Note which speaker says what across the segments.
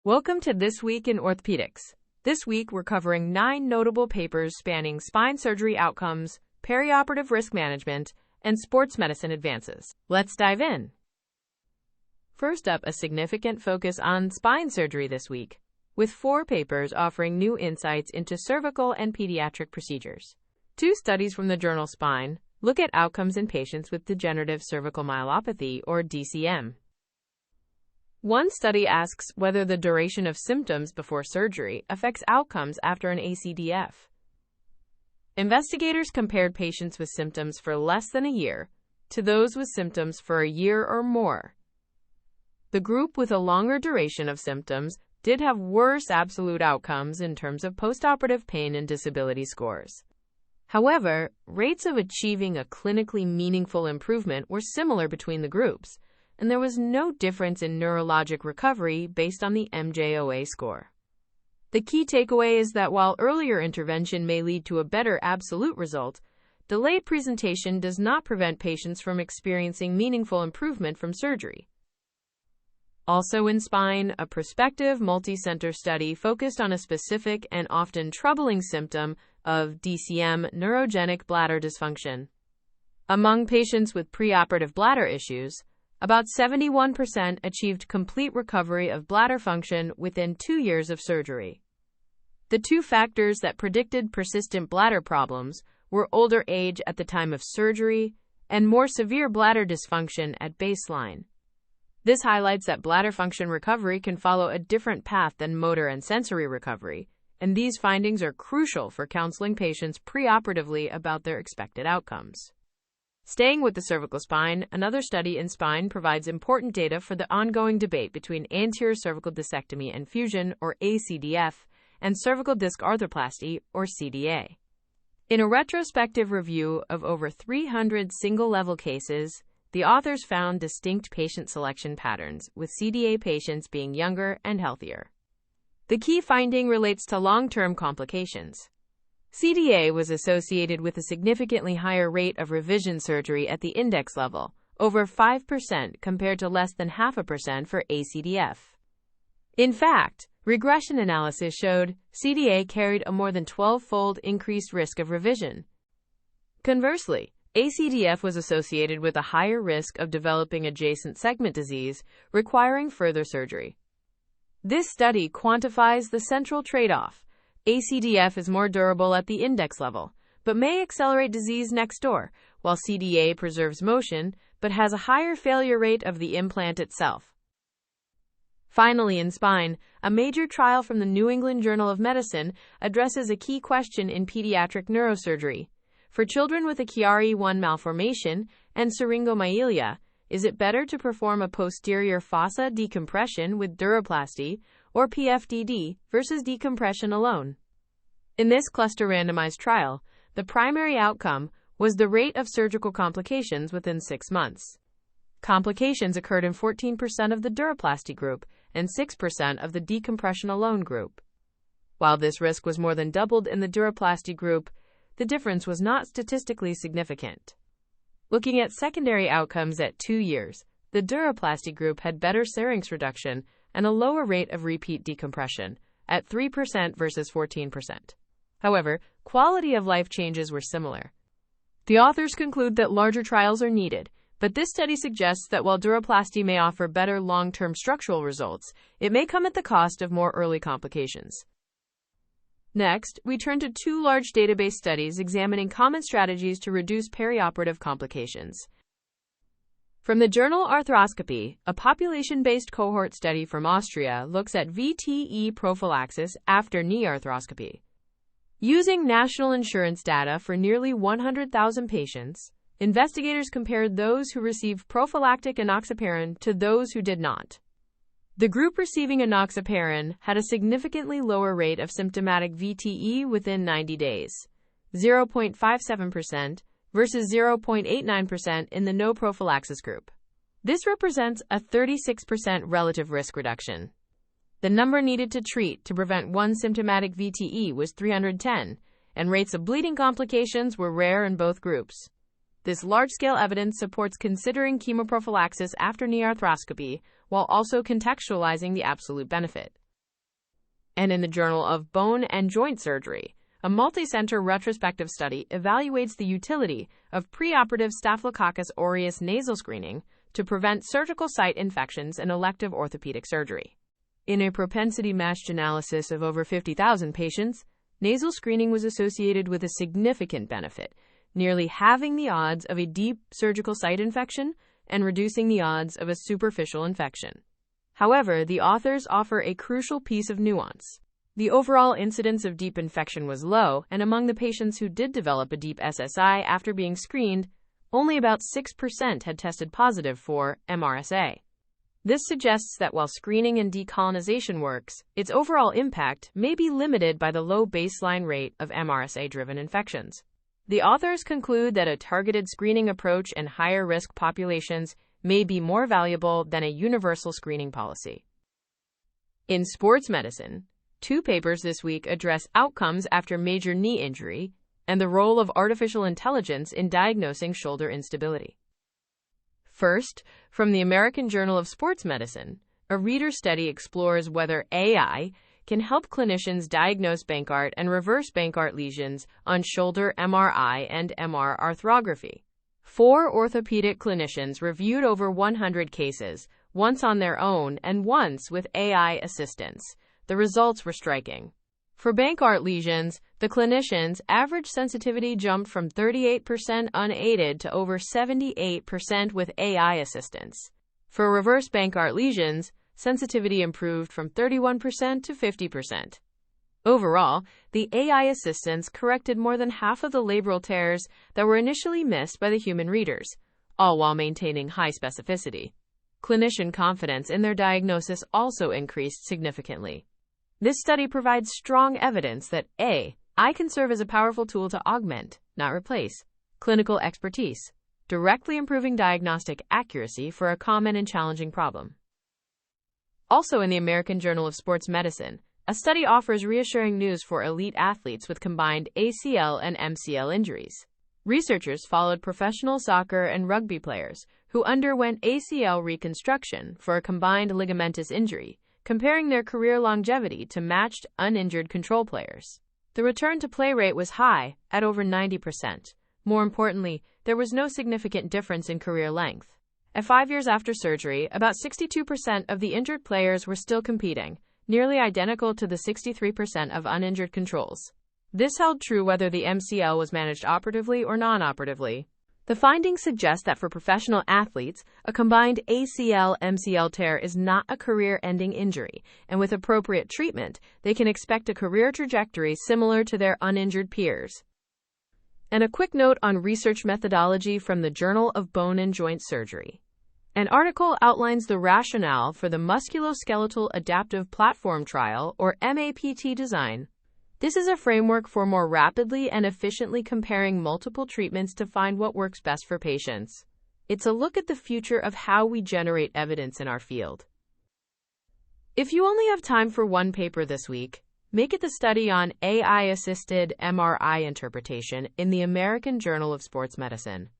Speaker 1: Welcome to This Week in Orthopedics. This week, we're covering 9 notable papers spanning spine surgery outcomes, perioperative risk management, and sports medicine advances. Let's dive in. First up, a significant focus on spine surgery this week, with 4 papers offering new insights into cervical and pediatric procedures. 2 studies from the journal Spine look at outcomes in patients with degenerative cervical myelopathy, or DCM. One study asks whether the duration of symptoms before surgery affects outcomes after an ACDF. Investigators compared patients with symptoms for less than a year to those with symptoms for a year or more. The group with a longer duration of symptoms did have worse absolute outcomes in terms of postoperative pain and disability scores. However, rates of achieving a clinically meaningful improvement were similar between the groups, and there was no difference in neurologic recovery based on the MJOA score. The key takeaway is that while earlier intervention may lead to a better absolute result, delayed presentation does not prevent patients from experiencing meaningful improvement from surgery. Also in Spine, a prospective multi-center study focused on a specific and often troubling symptom of DCM, neurogenic bladder dysfunction. Among patients with preoperative bladder issues, about 71% achieved complete recovery of bladder function within 2 years of surgery. The 2 factors that predicted persistent bladder problems were older age at the time of surgery and more severe bladder dysfunction at baseline. This highlights that bladder function recovery can follow a different path than motor and sensory recovery, and these findings are crucial for counseling patients preoperatively about their expected outcomes. Staying with the cervical spine, another study in Spine provides important data for the ongoing debate between anterior cervical discectomy and fusion, or ACDF, and cervical disc arthroplasty, or CDA. In a retrospective review of over 300 single-level cases, the authors found distinct patient selection patterns, with CDA patients being younger and healthier. The key finding relates to long-term complications. CDA was associated with a significantly higher rate of revision surgery at the index level, over 5% compared to less than 0.5% for ACDF. In fact, regression analysis showed CDA carried a more than 12-fold increased risk of revision. Conversely, ACDF was associated with a higher risk of developing adjacent segment disease, requiring further surgery. This study quantifies the central trade-off. ACDF is more durable at the index level, but may accelerate disease next door, while CDA preserves motion, but has a higher failure rate of the implant itself. Finally, in Spine, a major trial from the New England Journal of Medicine addresses a key question in pediatric neurosurgery. For children with a Chiari-1 malformation and syringomyelia, is it better to perform a posterior fossa decompression with duroplasty or PFDD versus decompression alone? In this cluster randomized trial, the primary outcome was the rate of surgical complications within 6 months. Complications occurred in 14% of the duroplasty group and 6% of the decompression alone group. While this risk was more than doubled in the duroplasty group, the difference was not statistically significant. Looking at secondary outcomes at 2 years, the duroplasty group had better syrinx reduction and a lower rate of repeat decompression, at 3% versus 14%. However, quality of life changes were similar. The authors conclude that larger trials are needed, but this study suggests that while duroplasty may offer better long-term structural results, it may come at the cost of more early complications. Next, we turn to 2 large database studies examining common strategies to reduce perioperative complications. From the journal Arthroscopy, a population-based cohort study from Austria looks at VTE prophylaxis after knee arthroscopy. Using national insurance data for nearly 100,000 patients, investigators compared those who received prophylactic enoxaparin to those who did not. The group receiving enoxaparin had a significantly lower rate of symptomatic VTE within 90 days, 0.57%, versus 0.89% in the no prophylaxis group. This represents a 36% relative risk reduction. The number needed to treat to prevent one symptomatic VTE was 310, and rates of bleeding complications were rare in both groups. This large-scale evidence supports considering chemoprophylaxis after knee arthroscopy while also contextualizing the absolute benefit. And in the Journal of Bone and Joint Surgery, a multi-center retrospective study evaluates the utility of preoperative Staphylococcus aureus nasal screening to prevent surgical site infections in elective orthopedic surgery. In a propensity-matched analysis of over 50,000 patients, nasal screening was associated with a significant benefit, nearly halving the odds of a deep surgical site infection and reducing the odds of a superficial infection. However, the authors offer a crucial piece of nuance. The overall incidence of deep infection was low, and among the patients who did develop a deep SSI after being screened, only about 6% had tested positive for MRSA. This suggests that while screening and decolonization works, its overall impact may be limited by the low baseline rate of MRSA-driven infections. The authors conclude that a targeted screening approach in higher-risk populations may be more valuable than a universal screening policy. In sports medicine, 2 papers this week address outcomes after major knee injury and the role of artificial intelligence in diagnosing shoulder instability. First, from the American Journal of Sports Medicine, a reader study explores whether AI can help clinicians diagnose Bankart and reverse Bankart lesions on shoulder MRI and MR arthrography. 4 orthopedic clinicians reviewed over 100 cases, once on their own and once with AI assistance. The results were striking. For Bankart lesions, the clinicians' average sensitivity jumped from 38% unaided to over 78% with AI assistance. For reverse Bankart lesions, sensitivity improved from 31% to 50%. Overall, the AI assistance corrected more than half of the labral tears that were initially missed by the human readers, all while maintaining high specificity. Clinician confidence in their diagnosis also increased significantly. This study provides strong evidence that AI can serve as a powerful tool to augment, not replace, clinical expertise, directly improving diagnostic accuracy for a common and challenging problem. Also in the American Journal of Sports Medicine, a study offers reassuring news for elite athletes with combined ACL and MCL injuries. Researchers followed professional soccer and rugby players who underwent ACL reconstruction for a combined ligamentous injury, comparing their career longevity to matched, uninjured control players. The return-to-play rate was high, at over 90%. More importantly, there was no significant difference in career length. At 5 years after surgery, about 62% of the injured players were still competing, nearly identical to the 63% of uninjured controls. This held true whether the MCL was managed operatively or non-operatively. The findings suggest that for professional athletes, a combined ACL-MCL tear is not a career-ending injury, and with appropriate treatment, they can expect a career trajectory similar to their uninjured peers. And a quick note on research methodology from the Journal of Bone and Joint Surgery. An article outlines the rationale for the Musculoskeletal Adaptive Platform Trial, or MAPT design. This is a framework for more rapidly and efficiently comparing multiple treatments to find what works best for patients. It's a look at the future of how we generate evidence in our field. If you only have time for one paper this week, make it the study on AI-assisted MRI interpretation in the American Journal of Sports Medicine.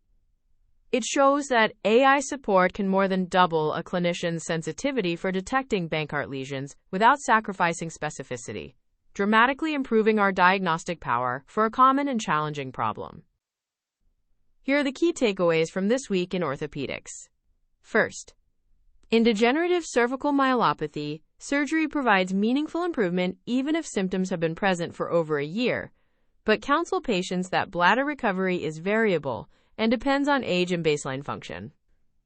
Speaker 1: It shows that AI support can more than double a clinician's sensitivity for detecting Bankart lesions without sacrificing specificity, dramatically improving our diagnostic power for a common and challenging problem. Here are the key takeaways from this week in orthopedics. First, in degenerative cervical myelopathy, surgery provides meaningful improvement even if symptoms have been present for over a year, but counsel patients that bladder recovery is variable and depends on age and baseline function.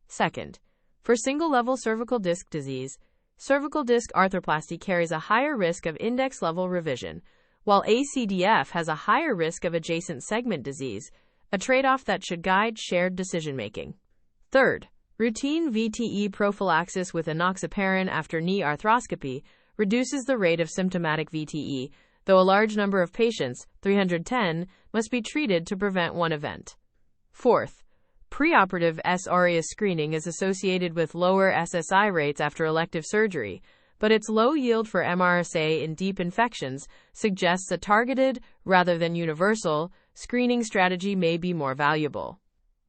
Speaker 1: Second, for single-level cervical disc disease, cervical disc arthroplasty carries a higher risk of index-level revision, while ACDF has a higher risk of adjacent segment disease, a trade-off that should guide shared decision-making. Third, routine VTE prophylaxis with enoxaparin after knee arthroscopy reduces the rate of symptomatic VTE, though a large number of patients, 310, must be treated to prevent one event. Fourth, preoperative S. aureus screening is associated with lower SSI rates after elective surgery, but its low yield for MRSA in deep infections suggests a targeted, rather than universal, screening strategy may be more valuable.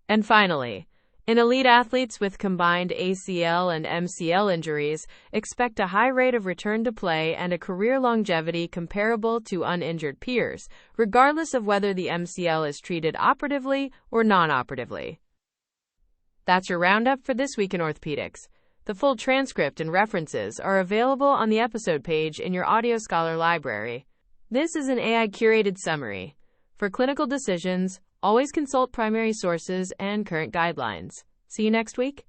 Speaker 1: And finally, In elite athletes with combined ACL and MCL injuries, expect a high rate of return to play and a career longevity comparable to uninjured peers, regardless of whether the MCL is treated operatively or non-operatively. That's your roundup for this week in orthopedics. The full transcript and references are available on the episode page in your Audio Scholar library. This is an AI-curated summary. For clinical decisions, always consult primary sources and current guidelines. See you next week.